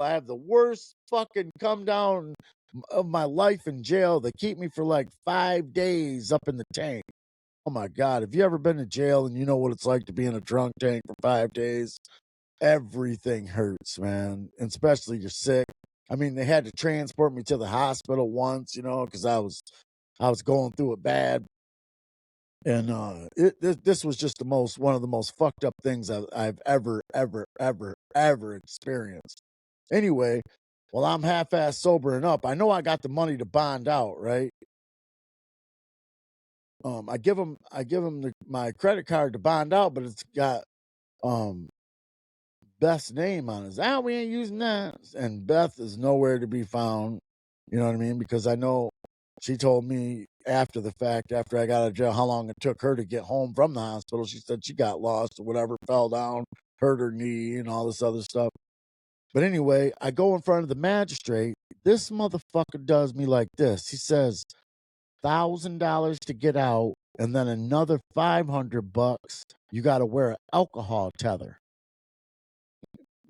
I have the worst fucking come down of my life in jail. They keep me for like 5 days up in the tank. Oh my God. Have you ever been to jail and you know what it's like to be in a drunk tank for 5 days? Everything hurts, man. And especially you're sick. I mean, they had to transport me to the hospital once, because I was going through it bad. And this was just one of the most fucked up things I've ever experienced. Anyway, while I'm half-ass sobering up, I know I got the money to bond out, right? I give him my credit card to bond out, but it's got um Beth's name on it. We ain't using that. And Beth is nowhere to be found. You know what I mean? Because I know she told me after the fact, after I got out of jail, how long it took her to get home from the hospital. She said she got lost or whatever, fell down, hurt her knee, and all this other stuff. But anyway, I go in front of the magistrate. This motherfucker does me like this. He says, $1,000 to get out, and then another $500. You got to wear an alcohol tether.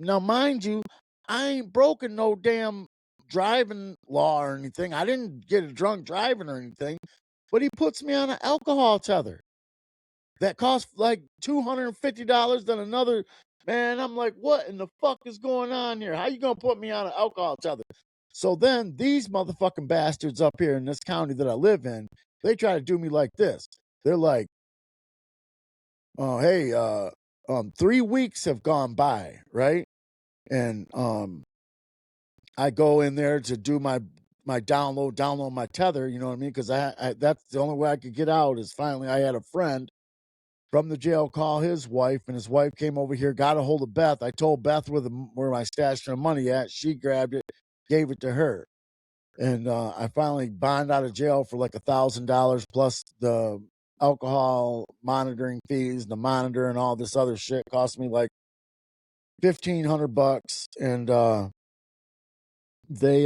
Now, mind you, I ain't broken no damn driving law or anything. I didn't get a drunk driving or anything, but he puts me on an alcohol tether that costs like $250. Then another, man, I'm like, what in the fuck is going on here? How you gonna put me on an alcohol tether? So then these motherfucking bastards up here in this county that I live in, they try to do me like this. They're like, oh, hey, 3 weeks have gone by, right? And I go in there to do my download my tether, you know what I mean? Because I that's the only way I could get out. Is finally I had a friend from the jail call his wife, and his wife came over here, got a hold of Beth. I told Beth where my stash of money at. She grabbed it, gave it to her, and I finally bond out of jail for like $1,000 plus the alcohol monitoring fees, the monitor, and all this other shit. Cost me like $1,500, and they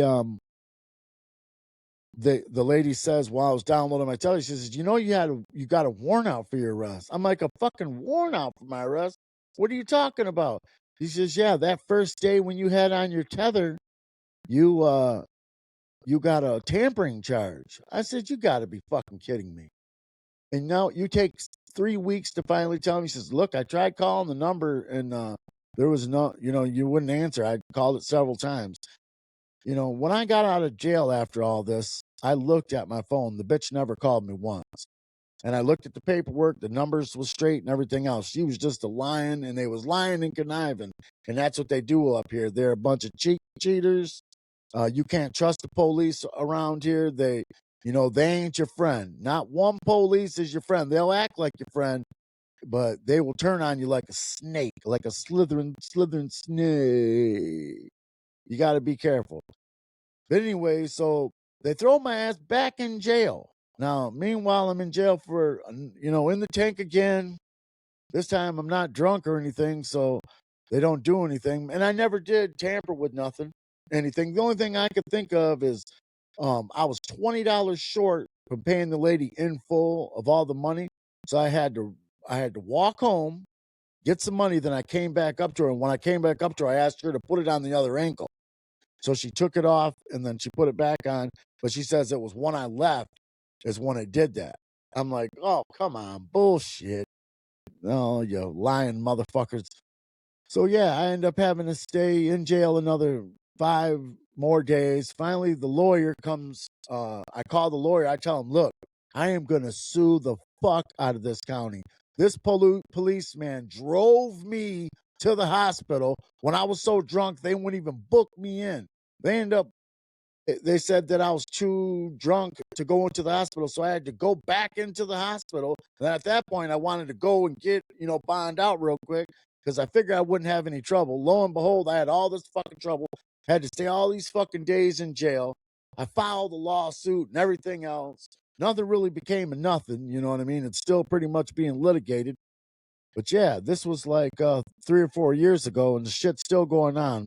the lady says while I was downloading my telly, she says, you got a warrant out for your arrest. I'm like, a fucking warrant out for my arrest? What are you talking about? He says, yeah, that first day when you had on your tether, you got a tampering charge. I said, you got to be fucking kidding me. And now you take 3 weeks to finally tell me. He says, look, I tried calling the number and there was no, you wouldn't answer. I called it several times. When I got out of jail after all this, I looked at my phone. The bitch never called me once. And I looked at the paperwork. The numbers was straight and everything else. She was just a lying, and they was lying and conniving. And that's what they do up here. They're a bunch of cheaters. You can't trust the police around here. They ain't your friend. Not one police is your friend. They'll act like your friend, but they will turn on you like a snake, like a slithering snake. You got to be careful. But anyway, so they throw my ass back in jail. Now, meanwhile, I'm in jail for, in the tank again. This time I'm not drunk or anything, so they don't do anything. And I never did tamper with anything. The only thing I could think of is I was $20 short from paying the lady in full of all the money. So I had to walk home, get some money. Then I came back up to her. And when I came back up to her, I asked her to put it on the other ankle. So she took it off and then she put it back on. But she says it was when I left is when it did that. I'm like, oh, come on, bullshit. Oh, you lying motherfuckers. So yeah, I end up having to stay in jail another 5 more days. Finally, the lawyer comes. I call the lawyer. I tell him, look, I am going to sue the fuck out of this county. This policeman drove me to the hospital when I was so drunk they wouldn't even book me in. They said that I was too drunk to go into the hospital, so I had to go back into the hospital. And at that point, I wanted to go and get, bond out real quick because I figured I wouldn't have any trouble. Lo and behold, I had all this fucking trouble. Had to stay all these fucking days in jail. I filed a lawsuit and everything else. Nothing really became a nothing, you know what I mean? It's still pretty much being litigated. But yeah, this was like 3 or 4 years ago, and the shit's still going on.